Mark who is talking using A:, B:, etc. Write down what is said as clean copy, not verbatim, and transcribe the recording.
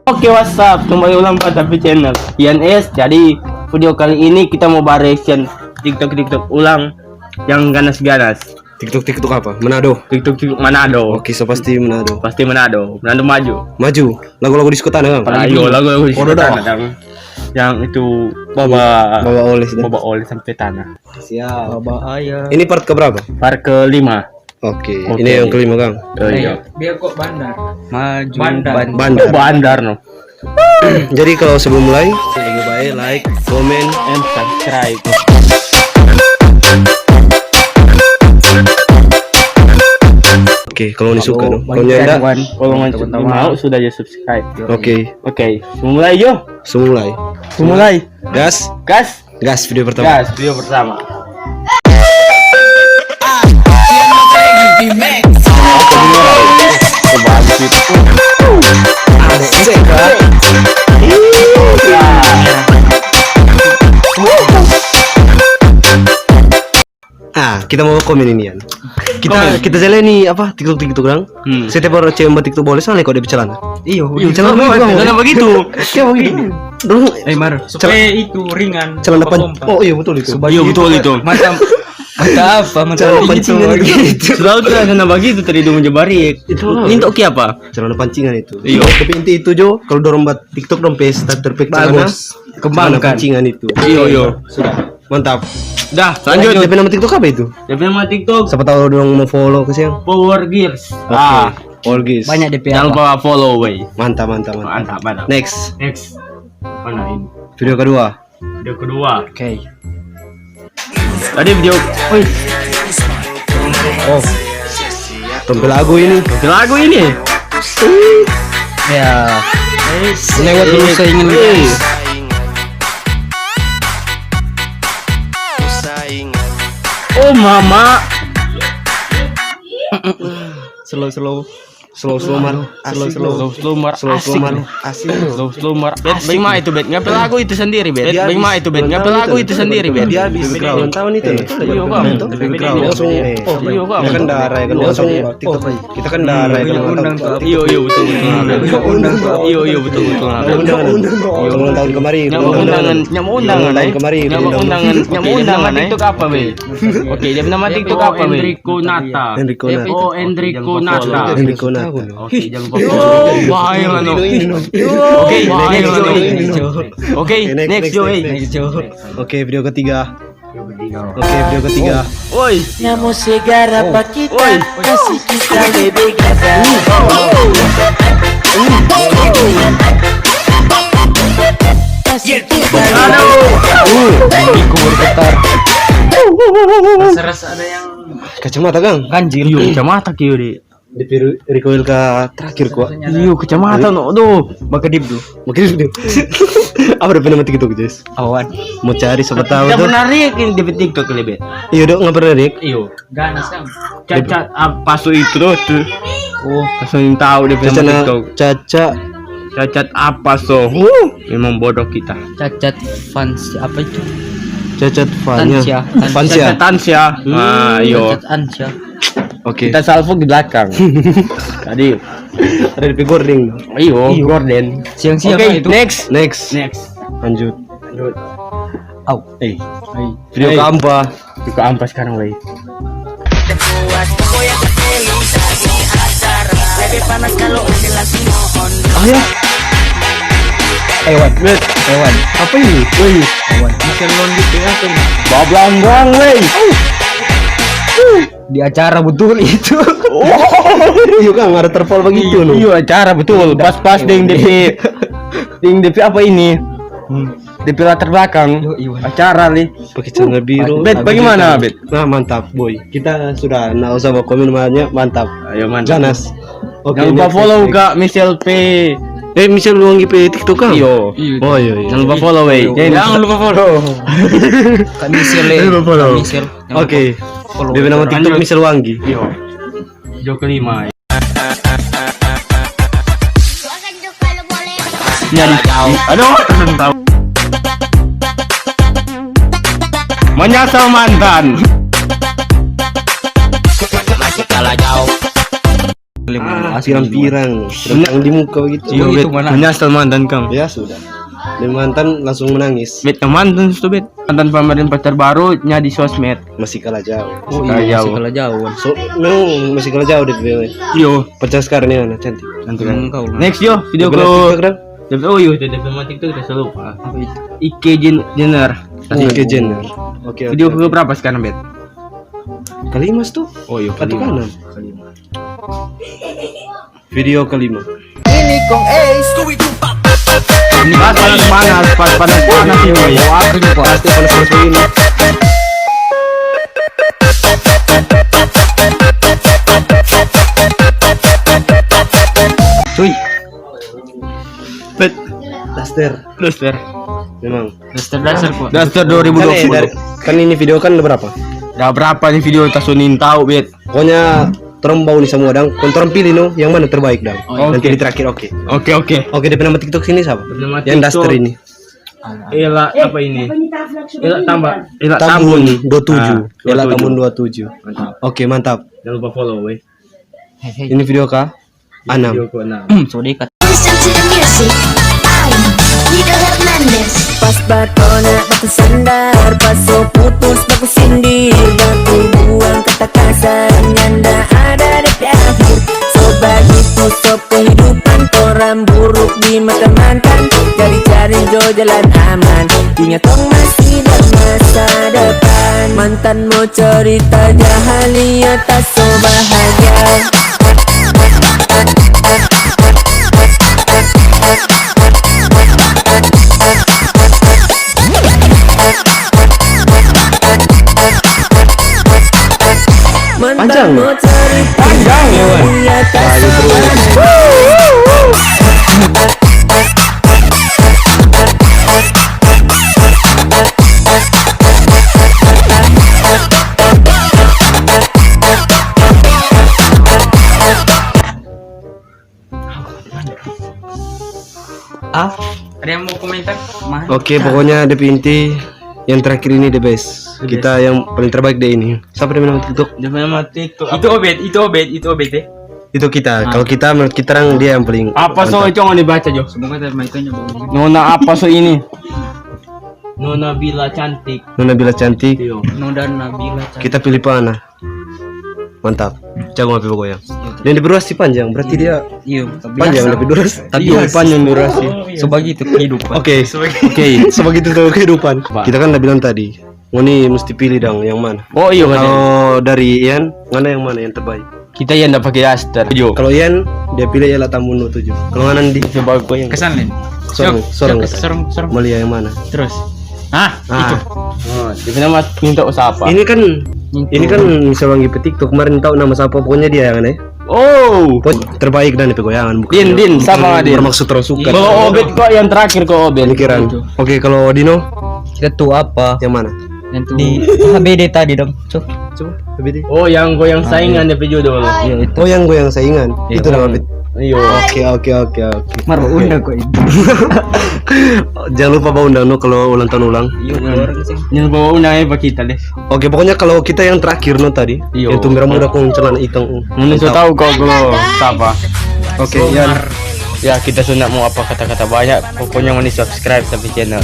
A: Oke, WhatsApp, kembali ulang pada channel INS. Jadi video kali ini kita mau reaction TikTok ulang yang ganas-ganas.
B: TikTok apa? Manado.
A: TikTok Manado.
B: Oke, so pasti Manado.
A: Pasti Manado maju.
B: Lagu-lagu disko tanah, Kang.
A: Ayo lagu di tanah yang itu bawa oleh sampai tanah.
B: Siap.
A: Bawa ayah.
B: Ini part keberapa?
A: Part kelima.
B: Oke, ini yang kelima, Kang.
A: Oh, iya.
C: Biar kok bandar.
A: Maju
B: Bandar.
A: no.
B: Jadi kalau sebelum mulai, lebih baik like, comment,
A: And subscribe.
B: Oke, kalau ini suka dong. Kalau
A: Jangan,
B: nyanda,
A: kalau mau sudah ya subscribe.
B: Oke,
A: Mulai yo.
B: Mulai. Gas video pertama.
A: Video pertama.
B: Kita mau komen ini ya. Kita jalani apa TikTok Kang. Setiap orang cewek TikTok boleh soalnya kalau dia bercelana.
A: Iya,
B: celana begitu. Kayak begitu. Dong,
C: Mar, supaya itu ringan.
B: celana oh iya betul itu.
A: Iya betul itu.
C: Macam
B: Celana pancingan gitu.
A: Sudah celana begitu tadi dong menjebari.
B: Itu
A: ini untuk apa?
B: Celana pancingan itu.
A: Iya.
B: Tapi inti itu Jo, kalau dorong buat TikTok dong pesta terpek celana. Kembangkan pancingan itu.
A: Iya.
B: Sudah. Mantap.
A: Dah, lanjut.
B: DP nama TikTok apa itu?
A: DP nama TikTok
B: Siapa tahu dong mau follow ke siang.
A: Power Gears.
B: All guys.
C: banyak DP.
A: Jangan lupa follow way.
B: Mantap.
A: Mantap.
B: Next.
A: Mana ini?
B: Video kedua.
C: Oke.
A: Tadi video.
B: Oh. Tampil lagu ini.
C: Ya. Lewat dulu saya ingin
A: Oh mama.
B: Slow mar. Asik.
A: Bagaimana itu bet? Ngapel lagu itu sendiri bet. Bagaimana itu bet? Ngapel lagu itu sendiri bet.
B: Dia habis background tahun itu.
A: Iya bang.
B: Langsung.
A: Iya bang.
B: Kita kan darah kan langsung TikTok. Kita kan darah kan
A: Iya betul. Iya betul.
B: Ulang tahun kemarin.
A: Nyama undangan TikTok apa be? Oke, dia nama TikTok apa be? Enrico Nata. Enrico Nata. Oke, jangan lupa. Bahaya mano. Oke, next yo.
B: Oke, video ketiga.
A: Woi.
D: Namun segera apa kita kasih kita lebih gagal.
C: Rasa ada yang
B: Kacamata Kang.
A: Ganjil. Kacamata kieu deh.
B: Di recoil ke terakhir gua.
A: Iya, kacamata no. Aduh,
C: Bakedip tuh.
B: Mungkin video. Apa udah nama TikTok guys?
C: Awan.
B: Mau cari siapa tahu
A: Tidak
B: tuh.
A: pernah reakin di TikTok lebih.
B: Iya dong, nggak pernah Rik.
A: Iya.
C: Ganas kan.
A: Cacat apa so itu tuh? Oh, langsung tahu dia punya TikTok. Cacat apa so? Memang bodoh kita.
C: Cacat fans apa itu?
B: Cacat Fanya.
A: Tansya. Iya.
C: Cacat Ansya.
B: Oke.
A: Kita salvo di belakang. Tadi
B: Ada di Gording.
A: iyo Gordon.
C: Siang-siang
A: Oke,
C: itu.
A: next.
B: Lanjut.
C: Au.
B: Video keempat.
A: Juga ampas sekarang wey.
D: Lebih panas kalau jelasin mohon.
B: Ya.
C: Hewan.
B: Apa ini?
C: Hewan. Michelle Londi apa ini?
A: Bablang wey.
C: Di acara betul itu.
B: Iya Kang, ada terpal begitu loh.
A: Iya, acara betul. Pas ding DP apa ini? DP latar belakang. Acara nih.
B: Pakai celana biru.
A: Bet, bagaimana, Bet?
B: Nah, mantap, boy. Kita sudah nggak usah bawa komen namanya, mantap.
A: Ayo mantap.
B: Ganas. Oke,
A: Jangan lupa
B: next,
A: follow
B: next.
A: Kak Michelle P.
B: Michelle Luangi pe TikTok Kang.
A: Iyo.
B: Oh iya.
A: Jangan lupa follow wey. Jangan lupa follow.
C: Kak Michelle.
B: Jangan lupa follow.
C: Michelle.
B: Oke. Dia nama TikTok
A: Lanjut.
B: Michelle Wangi.
A: Iyo. Video kelima. Aduh, tahu. Menyasar mantan.
B: pirang-pirang sedang di muka begitu.
A: Iya, bet. Menyesal mantan kamu.
B: Ya sudah. Dan mantan langsung menangis.
A: Bet, yang mantan itu bet. Mantan pamerin pacar baru nya di sosmed.
B: Masih kalah jauh.
C: Oh
A: Kalah
C: iya,
A: jauh.
C: masih kalah jauh.
B: So, memang masih kalah jauh deh bebek.
A: Yo,
B: Pacar sekarang ini anak cantik.
A: nanti
C: Kau.
A: next yo, video
B: Dia bilang
A: ko.
B: TikTok, Dang.
A: Oh iya, udah sama TikTok udah selalu lupa. Ike Jenner.
B: Oke, Jenner. Oke,
A: Video ke berapa sekarang bet?
B: Kalimas tuh.
A: Oh iya,
B: Atau kanan. Video kelima.
D: Ini Kong Ace.
A: Ini panas ini.
B: Wah, aku pasti panas-panas begini.
A: Cuy. Bet,
B: Daster.
A: Duster.
B: Memang.
C: Dasar kok.
A: Duster
B: Kan ini video kan udah berapa?
A: Udah berapa nih video tasunin tahu bet?
B: Pokoknya torang bau nih semua dang. Kontoran pilih no yang mana terbaik dang.
A: Oh,
B: Nanti
A: oke.
B: di terakhir oke.
A: Oke.
B: Oke, DP nama TikTok sini siapa?
A: Bernama
B: Yang
A: TikTok.
B: Daster ini.
A: Ela apa ini? Ela tambah. Ela
B: Tambun
A: tambun
B: 27. Ela
A: 27.
B: Tambun 27.
A: Mantap.
B: Oke, mantap.
A: Jangan lupa follow weh.
B: Ini video kah? Anam.
A: Video ko na.
C: So dekat.
E: Listen to the music. I'm Nida Hernandez.
D: Pas batona baku sandar, paso putus baku sindir, baku buang kata kasar yang ndak ada di akhir. So begitu so kehidupan orang buruk di mata mantan, cari-cari jo jalan aman, ingat tong masih ada masa depan. Mantan mau cerita jahat lihat tak so bahagia.
B: Panjang.
D: Mau cerita
A: Panjang ya, Wan.
D: lihat tak so bahagia.
C: Ada yang mau komentar?
B: Oke, pokoknya DP inti yang terakhir ini the best. Kita yang paling terbaik deh ini. Siapa yang nama TikTok?
A: Nama TikTok. Itu obet deh.
B: Itu kita. Kalau kita menurut kita orang dia yang paling
A: Apa so
B: mantap.
A: itu yang dibaca Jo?
C: Semoga terbaiknya bagus.
A: Nona apa so ini? Nona Bila cantik.
B: Nona Bila cantik.
A: Yo.
C: Noda Nabila.
B: Kita pilih Pana. Mantap. Jago ngapain pokoknya. Dan di durasi panjang, berarti dia
C: Iya,
B: panjang lebih durasi.
C: Tapi
A: Iya, panjang durasi.
C: sebegitu kehidupan.
B: Oke, sebegitu tuh kehidupan. Kita kan udah bilang tadi, Ngoni mesti pilih dong yang mana.
A: Oh iya kan.
B: Kalau dari Ian, mana yang mana yang terbaik?
A: Kita yang dapat pakai daster. Jo.
B: Kalau Ian, dia pilih Ela Tambun 7. Kalau Nandi,
A: Coba aku yang
C: Kesan Len.
B: sorong.
C: Serem.
B: Malia yang mana?
C: Terus. Ah, itu.
A: Oh, jadi nama minta usaha apa?
B: Ini kan bisa wangi pe TikTok kemarin tahu nama siapa pokoknya dia yang aneh.
A: Oh.
B: Terbaik dan pegoyangan bukan.
A: Din sama Din.
B: Bermaksud terus suka.
A: Kalau obet kok yang terakhir kok obet.
B: Pemikiran. Oke, kalau Dino
C: Kita tuh apa?
B: yang mana?
C: Yang tuh di HBD tadi dong. Coba.
B: Coba, BD.
A: Oh, yang goyang saingan DP judul.
C: Iya itu.
B: Oh, yang gue yang saingan. Itu nama Bet.
A: Iya.
B: Oke.
C: Mar undang kok itu.
B: Jangan lupa bawa undang no kalau ulang tahun ulang.
C: Iya, orang sih.
A: Yang bawa unangnya pak kita deh.
B: Oke, pokoknya kalau kita yang terakhir no tadi,
A: Iya.
B: itu merah muda kong celana hitam.
A: Mungkin so tahu kok lo siapa.
B: Oke, Ian.
A: Ya kita sudah mau apa kata-kata banyak. Pokoknya mau subscribe sampai channel.